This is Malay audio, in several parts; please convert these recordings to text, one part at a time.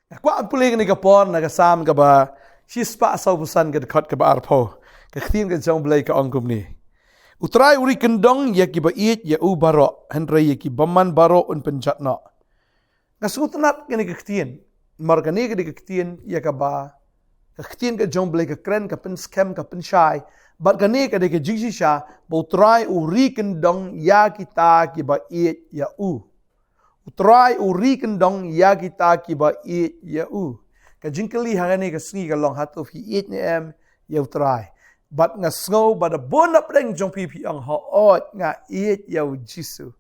Kwa puli ni kapon na kasam ka ba shispa sau busan ka dekat ka ba arpo. Ka khtien ka jong blai ka ongkum ni. Utrai uri kyndong ya ki ba ieit ya u baro henre ya ki baman baro un penjat no. Ngasutnat ka ni ka khtien. Mar ka ni ka khtien ya ka ba. Ka khtien ka jong blai ka kren ka pen scam ka pen shai. Bat ka ni ka de ka jingsi sha ba utrai uri kyndong ya kita ki ba ieit ya u. Trai uri kyndong ya kita kiba ieit ya u. Ka jingkali hangani ka sngi ka long hatu fi ieit ni em ya trai. Bat nga snow ba da bon na preng jong pi ang ha ot nga ieit ya jisu.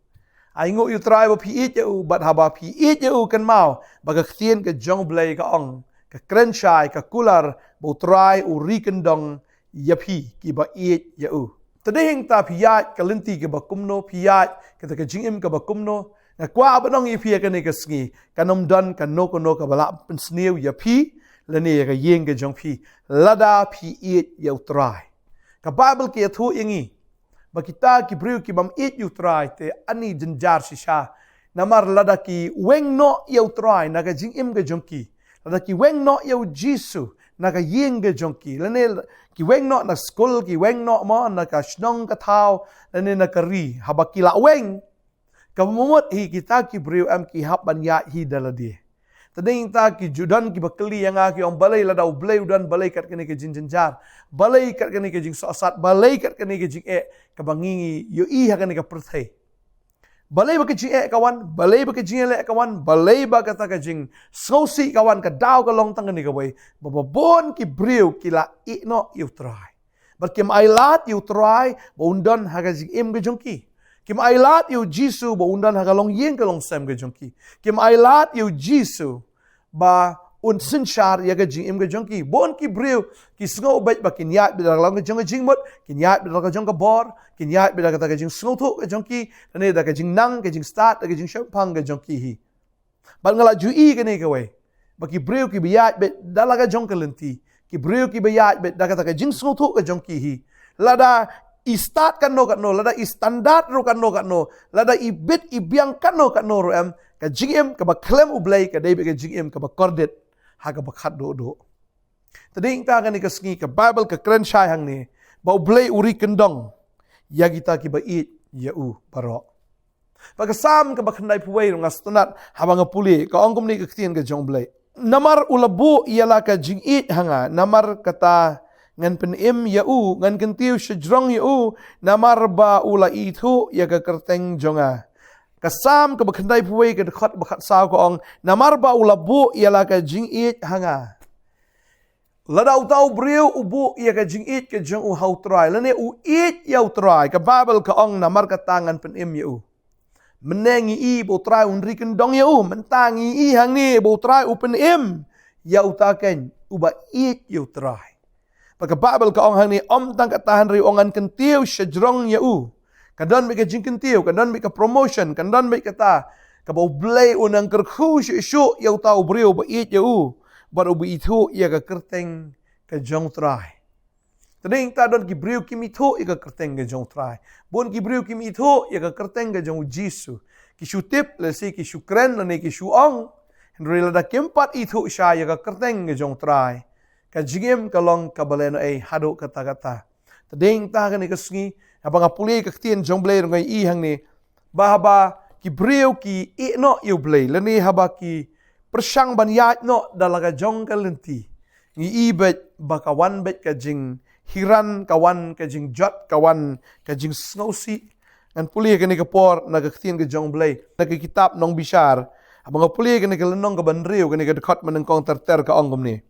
Ai ngo yu trai ba pi ieit ya u bat haba pi ieit ya u kan mau ba ka ktien ka jong blai ka ong ka krenchai ka kular ba trai uri kyndong ya pi kiba ieit ya u. Tadehing ta piyat ka linti ka ba kumno piyat ka ta ka jingim ka ba kumno. Nga kwa abanong ipia ka ni ka sngi, kanom dan ka no ka bala pensniu ya pi, lani ka yeng ka jong pi, lada pi ieit ya utrai. Ka Bible ki atu ingi, ba kita ki briu ki bam ieit utrai te ani jenjar sisha, namar lada ki weng no ya utrai, naga jing im ka jong ki, lada ki weng no ya Jisu, naga yeng ka jong ki, lani ki weng no na skul, ki weng no mo, naga shnong ka tau, lani naga ri, haba ki la weng, kamumut hi kita ki briu am ki hap ban ya hi daladi. Tading ta ki judan ki bakli yang aki om balai lada ublai udan balai kat kene ke jin jenjar. Balai kat kene ke jing sosat, balai kat kene ke jing ka bangingi yo i ha kene ka perthai. Balai ba ke jing kawan, balai ba ke jing le kawan, balai ba kata ka jing sosi kawan ka daw ka long tang kene ka boy. Bababon ki briu ki la i no you try. But kim ailat you try, ba undan ha ka jing im ke jongki. Kim ailat yu Jisu ba undan hagalong yeng kalong sem ga jongki. Kim ailat yu Jisu ba un sinchar ya ga jing im ga jongki. Bon ki briu ki sngo bet ba kin yat bidar lang ga jong ga jing mot, kin yat bidar ga jong ga bor, kin yat bidar ga jing sngo thu ga jongki, ne da ga jing nang ga jing start ga jing shampang ga jongki hi. Ba ngala ju i ga ne ga we. Ba ki briu ki biyat bet dalaga jong ka lenti. Ki briu ki biyat bet da ga jing sngo thu ga jongki hi. Lada istat kan no, lada istandard ro kan no, lada ibit ibiang kan no ro em, ka jingim ka ba klem ublay ka debe ka jingim ka ba kordet, ha ka ba khat do. Tading ta ka ni ka sngi ka Bible ka kren shai hang ni, ba ublay uri kyndong, ya kita ki ba ieit ya u baro. Pagkasam ka ba khandai puway ro nga stunat habang puli ka ongkom ni ka ktien ka jong blay. Namar ulabu iyala ka jingit hanga, namar kata ngan penim ya u, ngan kentiu sejrong ya u, namar ba ula itu ya ka kerteng jonga. Kasam ka bakhandai puway ka dekat bakat sao ko ong, namar ba ula bu ialah ka jingit hanga. Lada utau briu ubu ya ka jingit ka jong u hau trai, lane u it ya u trai, ka Bible ka ong namar ka tangan penim ya u. Menengi i bo trai unri kendong ya u, mentangi i hang ni bo trai u penim ya u taken, uba it ya u trai. Pagka Bible ka ong hang ni om tang katahan ri ongan kentiu sejrong ya u. Kadon mi ka jing kentiu, kadon mi ka promotion, kadon mi kata ka ba blay unang kerkhu shu ya tau brio ba it ya u. Ba ubi itu ya ka kerteng ka jong trai. Tading ta don ki brio kimi thu ya ka kerteng ka jong trai. Bon ki brio kimi thu ya ka kerteng ka jong Jisu. Ki shu tip la si ki shu kren la ne ki shu ong. Henry la da kempat itu sya ya ka kerteng ka jong trai. Ka jingim kalong kabaleno ay hado kata-kata. Tading ta ka ni kasngi, habang apuli ka ktien jong blay ngay ihang ni, bahaba ki briu ki no yu blay, lani haba ki persyang banyat no dalaga jong kalenti. Ngi ibet bakawan bet ka jing hiran kawan ka jing jot kawan ka jing snowsi. Ngan puli ka ni kapor nagaktien ka jong blay, nagkikitab nong bishar, habang apuli ka ni kalanong ka banriu, ka ni kadekot manengkong terter ka ongom ni.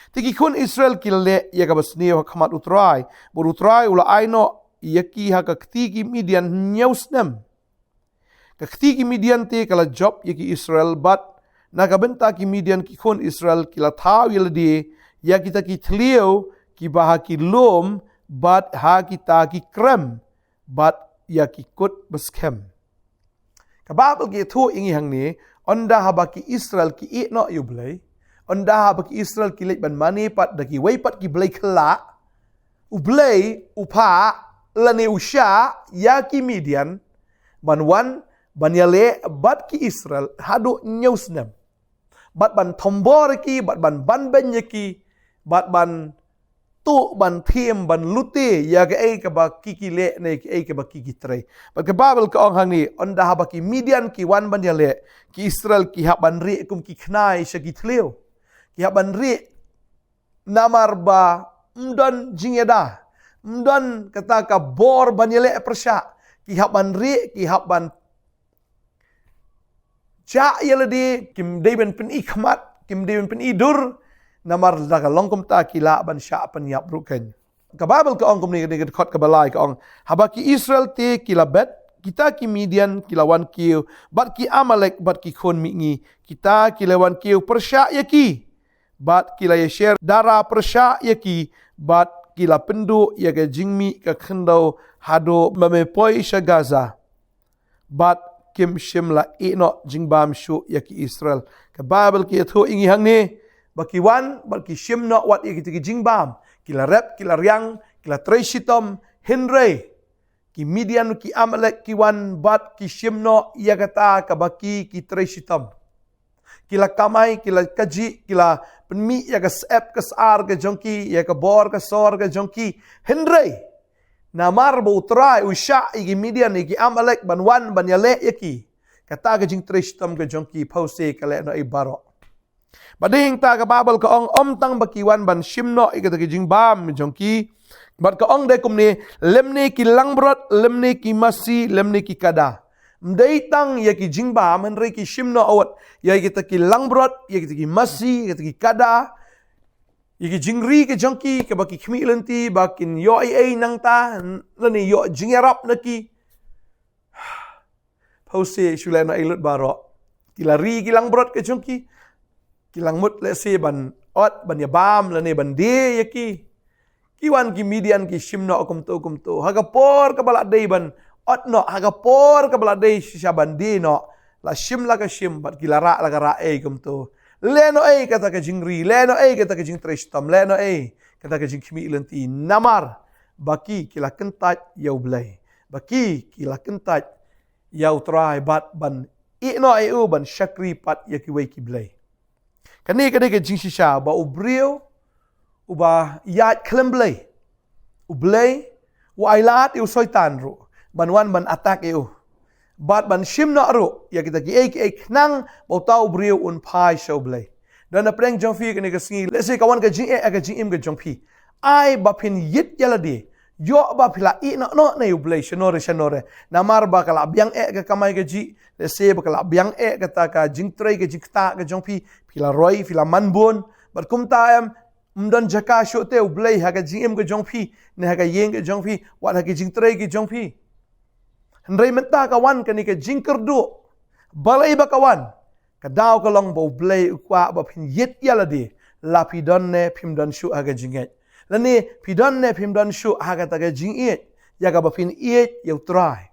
Tiki kun Israel kilale ya kabasniyo hakamat utrai, bur utrai ula aino yaki ha kaktiki Midian nyausnem. Kaktiki Midian te kala job yaki Israel bat nakabenta ki Midian ki kun Israel kila tau yaladi ya kita ki tlio ki baha ki lom bat ha kita ki krem bat ya ki kut beskem. Kababal ki tu ingi hang ni onda haba ki Israel ki i no yublay. Onda bagi Israel kilit ban mani pat daki way pat ki blay kala ublay upa lani usya ya ki Midian ban wan ban yale bat ki Israel hado nyausnem bat ban thombor ki bat ban ben ki bat ban tu ban thiem ban luti ya ke ai ka ba ki le ne ki ai ka ba ki trai bat ka babel ka ong hang ni onda ha ba ki Midian ki wan ban ya le ki Israel ki ha ban ri kum ki knai sha ki thleu ki ha ban ri namar ba mdon jingeda mdon kata ka bor ban ya le persha ki ha ban ri ki ha ban cha ya le di kim deben pen ikmat kim deben pen idur namar daga longkom ta kila ban sha pan yap ruken ka babel ka ong kumni ni khot ka balai ka ong haba ki Israel te kila bet kita ki Midian kilawan kiu bat ki Amalek bat ki khon mi ngi kita kilawan kiu persya yaki bat kila yesher dara persya yaki bat kila pendu ya ke jingmi ka khendau hado mamepoi sha Gaza bat kim shimla ino jingbam shu yaki Israel ka babel ki tho ingi hang ni baki wan baki shim no wat yaki jingbam kila rep kila riang kila treshitom henry ki Midian ki Amalek ki wan bat ki shim no yakata ka baki ki treshitom kila kamai kila kaji kila penmi ya ka sep ka sar ka jongki ya ka bor ka sor ka jongki henry namar bo Trai usha ki Midian ki Amalek ban wan ban yale yaki kata ka jing treshitom ka jongki pause ka le no ibaro bading ta ka babel ka ong tang bakiwan ban shimno ikata ki jingbam jongki bat ka ong de kumni lemni ki langbrot lemni ki masi lemni ki kada mdei tang ya ki jingbam henry ki shimno awat ya kita ki langbrot ya kita ki masi ya kita ki kada ya ki jingri ke jongki ka baki khmi lenti bakin yo ai nang ta lani yo jingerap naki pause shulena ilut baro ki lari ki langbrot ke jongki kilang mut le se ban ot ban ya bam le ne ban de yaki kiwan ki Midian ki shimno kum to haga por ka bala dei ban ot no haga por ka bala dei sha ban de no la shim la ka shim bat kilara la ka ra e kum to le no e kata ka jingri le no e kata ka jing trestam le no e kata ka jing khmi lenti namar baki kila kentat yau blai baki kila kentat yau Trai bat ban i no e u ban shakri pat yaki wei ki blai kani ke jing shisha ba ubrio uba ieit klemblei ublei wa ailat u soitan ru ban wan ban attack eu bat ban shim no ru ya kita ki ek nang ba ta ubrio un pai show blei dan na preng jong fi kani ke singi le se kawan ke jing ka jing im ke jong fi ai ba pin yit yaladi yo ba pila i no na ublei shanore namar ba kala biang ke kamai ke ji le se ba kala biang kata ka jing Trai ke jing ta ke jong fi pila roi pila manbon bar kum ta em mdon jaka sho te ublei ha ka jing em ke jong fi ne ha ka yeng ke jong fi wat ha ke jing Trai ke jong fi hendrai menta kawan kani ke jing kerdu balai ba kawan ka daw ka long ba ublei kwa ba pin yit yaladi la pidon ne pimdon shu ha ka jinget lani pidon ne pimdon shu ha ka ta ka jing iet ya ka ba pin iet yau Trai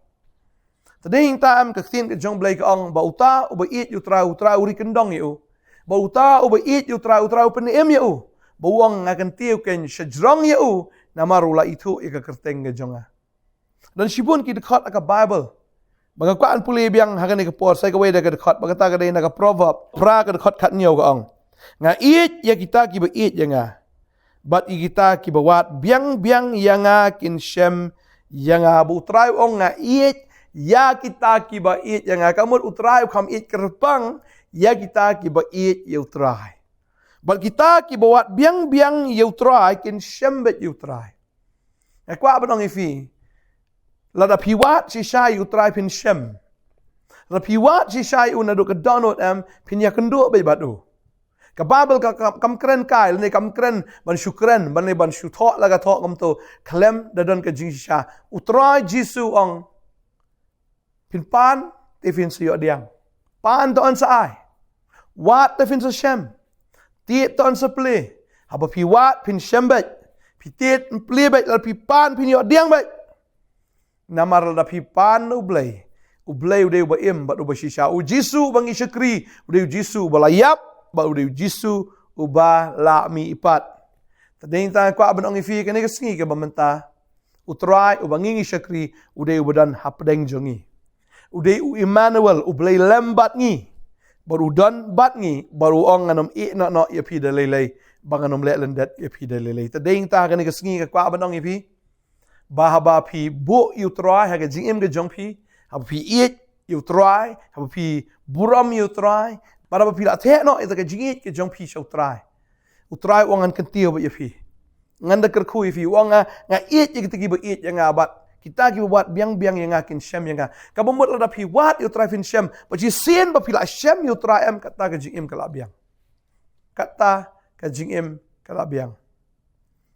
tading ta am ka tin ke jong blai ka ong ba uta u ba iet yu Trai uri kyndong yu ba uta u ba iet yu Trai pen em yu ba wong ngakan tiu ken shajrong yu namarula itu ika kerteng ke jonga dan sibun ki dekat aka Bible baga kwaan puli biang hakan ke por sai ka we daga dekat baga ta ka dei na ka proverb pra ka dekat kat nyau ka ong nga iet ya kita ki ba iet ya nga bat i kita ki ba wat biang ya nga kin shem ya nga bu Trai ong nga iet ya kita ki ba iet ya nga kamut utrai kam iet kerpang ya kita ki ba iet yu Trai bat kita ki ba wat biang yu Trai kin shem bet yu Trai kwa ba nong ifi lada piwat si shai yu Trai pin shem la piwat si shai una do ka download am pin ya kendo be batu ka babel ka kam kren kai ne kam kren ban shukren ban ne ban shu tho la ga tho kam to klem da don ka jing sha utrai jisu ong pin pan te fin su yo diang pan to an sa ai wat te fin sa shem ti to an sa ple haba pi wat pin shem bet pi tit ple bet la pi pan pin yo diang bet namar la pi pan ublei ude ba im ba do ba shisha u jisu bangi shakri ude jisu balayap ba ude jisu uba la mi ipat tading ta kwa banong ifi kani ka singi ka bamenta utrai ubangi shakri ude ubadan hapdeng jongi ude u Emmanuel ublei lembat ngi baru don bat ngi baru ong nganom no ya pi de lele banganom le lendet ya pi de lele tading ta kan ke sngi ka kwa banong ya pi bahaba pi bo yu try ha ke jing ke jong pi ha pi iet yu try ha pi buram yu try para pi la the no ita ke jing ke jong pi shau try u try wangan kan tio ba ya pi nganda ker khu pi wanga nga iet ye ki ba iet yang abat kita ki buat biang-biang yang akin syam yang ka bomot la pi wat yu try fin syam ba ji sen ba pi la syam yu try am kata ke jing ka la biang kata ke jing ka la biang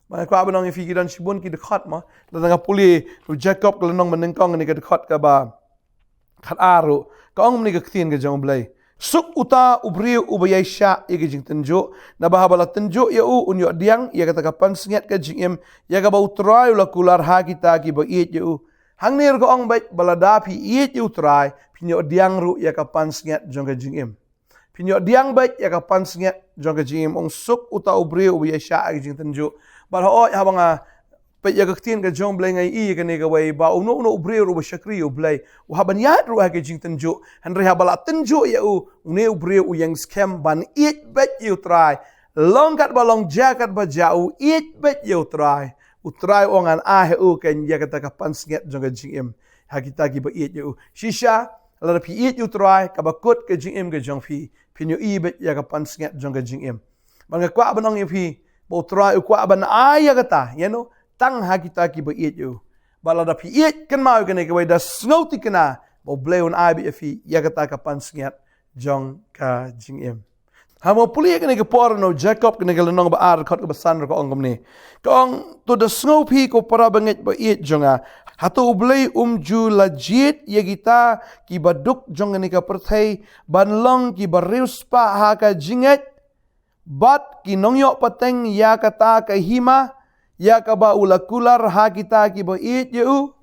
mana kwa banong ifi ki dan sibun ki dekat ma la tanga puli lu Jacob ke lenong menengkong ni ke dekat ka ba khat aru ka ong ni ke ktin ke jong blai suk uta ubriu ubayai sha ye ke jing tenjo na bahabala tenjo ya u unyo diang ya kata kapan senget ke jing ya ka ba utrai la kular ha kita ki ba iet ya u hang nir ko ong bai balada pi iet yu trai pinyo diang ru ya kapan senget jong ke jing pinyo diang bai ya kapan senget jong ke jing ong suk uta ubriu ubayai sha ke jing tenjo but ho ya banga pe ya gaktin ka jong blay ngai I ka ne ka way ba uno ubre ru ba shakri u blay u haban yat ru ha ke jing tenjo henry ha bala tenjo ya u ne ubre u yang scam ban it bet you try long kat ba long jacket ba jau it bet you try u try ongan a he u ken ya kata ka pan snget jong ka jing ha kita ki ba it ya u shisha la pi it you try ka ba kut ka jing ka jong fi pinyo I bet ya ka pan snget jong ka jing ban ka kwa banong ya fi bo try u kwa ban aya kata you know tang ha kita ki ba iet you balada pi iet kan mau kan ke da snouti kana bo bleun ai bi fi ya kata ka pan snget jong ka jing ha mo puli kan ke por no Jacob kan ke lenong ba ar khot ka san ko ongom ni kong to the snow pi ko para banget ba iet jonga hatu blei ju la jit ya kita ki baduk jong ni ka perthai ban long ki barius pa ha ka jinget bat ki nongyo pateng ya kata ka hima ya ka ba ulakular ha kita ki ba iet you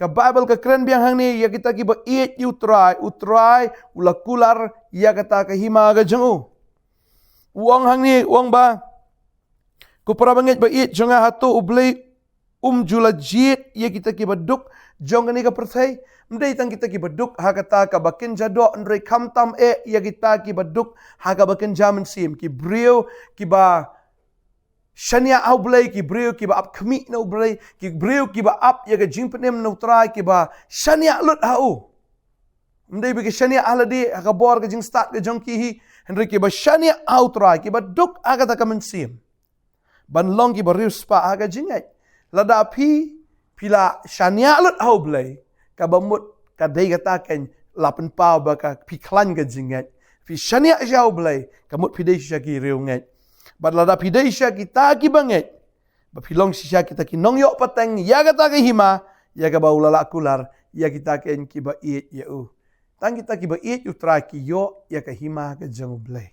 ka Bible ka kren biang hang ni ya kita ki ba iet you try ulakular ya kata ka hima ga jeng uang hang ni uang ba ko para banget ba iet jonga hatu ublei jula jit ya kita ki ba duk jong ni ka perthai mdei tang kita ki ba duk ha kata ka bakin jado ndrei kamtam ya kita ki ba duk ha ka bakin jaman sim ki brio ki ba shania au blai ki brio ki ba ap khmi no blai ki brio ki ba ap ya ga jingpenem no try ki ba shania lut hau mdei bi ki shania aladi ka bor ka jing start ka jong ki hi henry ki ba shania au try ki ba duk aga ta kamen sim ban long ki ba riu spa aga jingai lada pi pila shania lut hau blai ka ba mut ka dei ka ta ken lapen pau ba ka pi klan ka jingai pi shania jau blai ka mut pi dei sha ki riu ngai but lada pidai sya kita ki banget ba pilong sya kita ki nong yok pateng ya kata ke hima ya ka ba ulala kular ya kita ken ki ba iet ya u tang kita ki ba iet u tra ki yo ya ka hima ka jang blai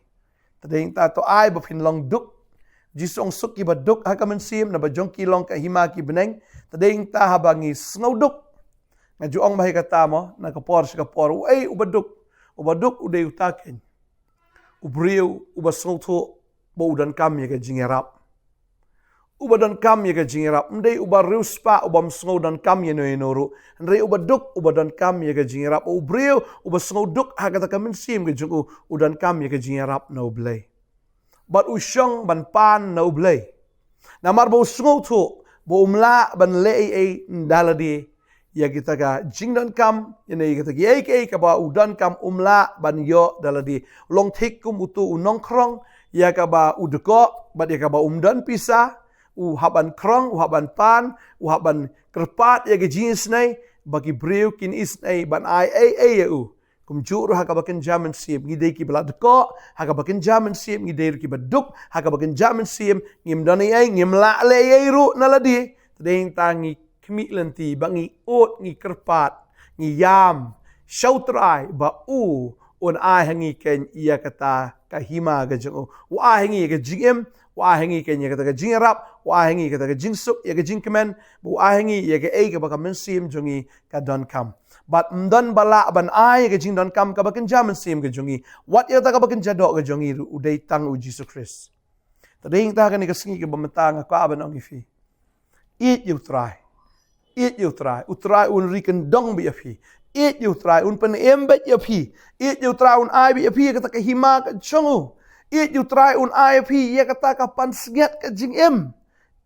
tadeng ta to ai ba pinlong duk jisong suk ki ba duk ha ka men sim na ba jong ki long ka hima ki beneng tadeng ta ha bangi snau duk nga juong ba kata mo na ka por ai ubaduk uday utaken ubriu ubasauto bo udan kam ya ka jingerap ubadan kam ya ka jingerap ndai uba ruspa ubam sngo dan kam ya no enoru ndai ubaduk ubadan kam ya ka jingerap ubriu ubasngo duk ha kata ka mensim ka jungu udan kam ya ka jingerap no blai bat usyong ban pan no blai namar bo sngo to bo umla ban le ndaladi ya kita ka jingdan kam ya nei kita ki ka ba udan kam umla ban yo daladi long thik kum utu unongkrong ya ka ba udeko bat ya ka ba umdan pisa haban krong haban pan haban kerpat ya ke jeans nai bagi breu kin is nai ban ai ya kum juru ha ka baken jaman sim ngidei ki bla deko ha ka baken jaman sim ngidei ki baduk ha ka baken jaman sim ngim dani ai ngim la le ai ru naladi tadeng tangi kmi lenti bangi ot ngi kerpat ngi yam shautrai ba on ai hangi ken ia kata kahima ga jong wa hangi ga jingem wa hangi ken ia kata ga jingrap wa hangi kata ga jingsuk ia ga jingkemen wa hangi ia ga ga ba kamen sim jongi ka don kam but mdan bala ban ai ga jing don kam ka baken jaman sim ga jongi what ia ta ka baken jado ga jongi udai tang u Jesus Christ tading ta ka ni ka singi ga bamatang ka ban ang ifi eat you try utrai un riken dong bi afi ieit you trai un pen embet ya pi ieit you trai un ai bi pi kata ka hima ka chongu ieit you trai un ai pi ya kata ka pan snget ka jing em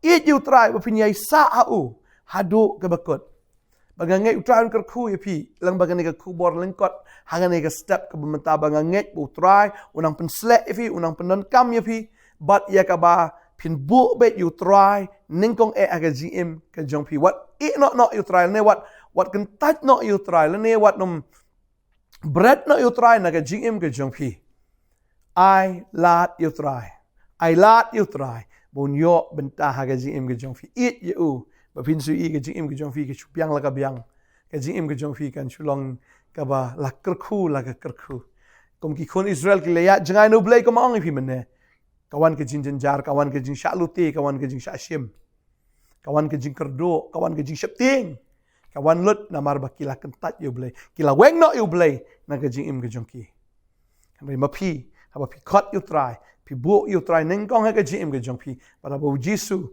ieit you trai ba pinyai sa au hadu ka bakot bagangai utrai un kerku ya pi lang baganai ka Khubor lengkot hanganai ka step ka bementa bagangai bu trai unang pen slek ya pi unang pen Nongkhryiem ya pi bat ya ka ba pin bu bet you try ningkong aga GM ka jong pi what not you try ne what can touch not you try ne what nom bread not you try na ka GM ka jong pi I lat you try bon yo benta ha ka GM ka jong pi it you ba pin su i ka GM ka jong pi ka chupiang la ka biang ka GM ka jong pi kan Shillong ka ba la kerku kom ki kon Israel ki le ya jangai no blai ka maong pi mene kawan ke jing jenjar, kawan ke jing syakluti, kawan ke jing syakshim, kawan ke jing kerdo, kawan ke jing syepting, kawan lut namar ba kila kentat you blay, kila weng no you blay, na ke jing im ke jongki. Kanri mapi, haba pi kot you try, pi bu you try, nengkong ha ke jing im ke jongki, pada ba ujisu,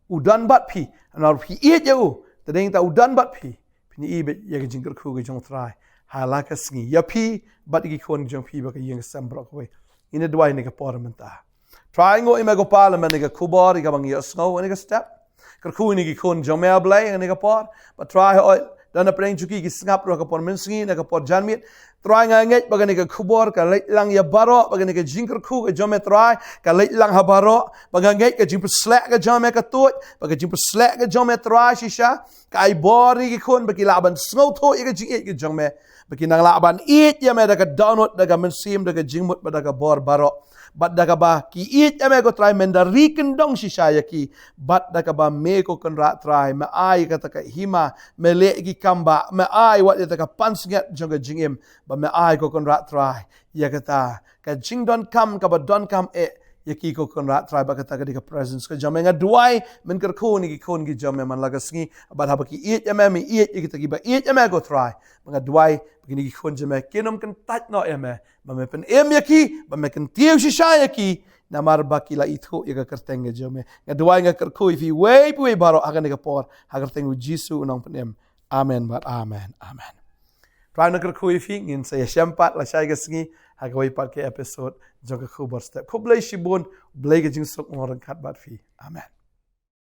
udan bat pi, anar pi iet you, tadeng ta udan bat pi, pini ibet ya ke jing kerku ke jong try, hala ka sngi, ya pi, bat iki kon jong pi ba ke yung sambrok we, ina dua ini ke potternettvn. Trai ngo ima go pala me nega Khubor iga bang yosngo nega step. Kerku ini ki kon jomea blay nega por. But try oi dana preng chuki ki sngap ro ka por mensingi nega por janmit. Try nga nget baga nega Khubor ka leit lang ya baro baga nega jing kerku ka jome try ka leit lang ha baro baga nget ka jing slek ka jome ka tut baga jing slek ka jome try shisha ka ai bor ni ki kon bagi laban snow to iga jing ka jome bagi nang laban it ya me daga download daga mensim daga jingmut daga bor baro. Bat daga ba ki ieit ame ko try menda kyndong shisha ki bat daga ba me ko kan rat try me ai kata ka hima me le ki kamba me ai wat ya ka pansnget jonga jingim ba me ai ko kan rat try ya kata ka jing don kam ka ba don kam ya ki ko kan rat try ba kata ka di ka presence ka jame nga duai men ker ko ni ki kon ki jame man laga sngi ba ha ba ki ieit ame me ieit ki ta ki ba ieit ame ko try nga duai begini ki kon jame kenom kan tat no ame ba me pen yaki ba me kan tiu shisha yaki namar bakila itu ya ka kerteng jame nga duai nga ker ko if we baro aga ne ka por ha kerteng jisu unang pen amen ba amen try na ker ko if ngin sa yampat la shay ga sngi ha ga pat ke episode jong ka Khubor step ko blai shibon blai ga jing sok ngorang khat bat fi amen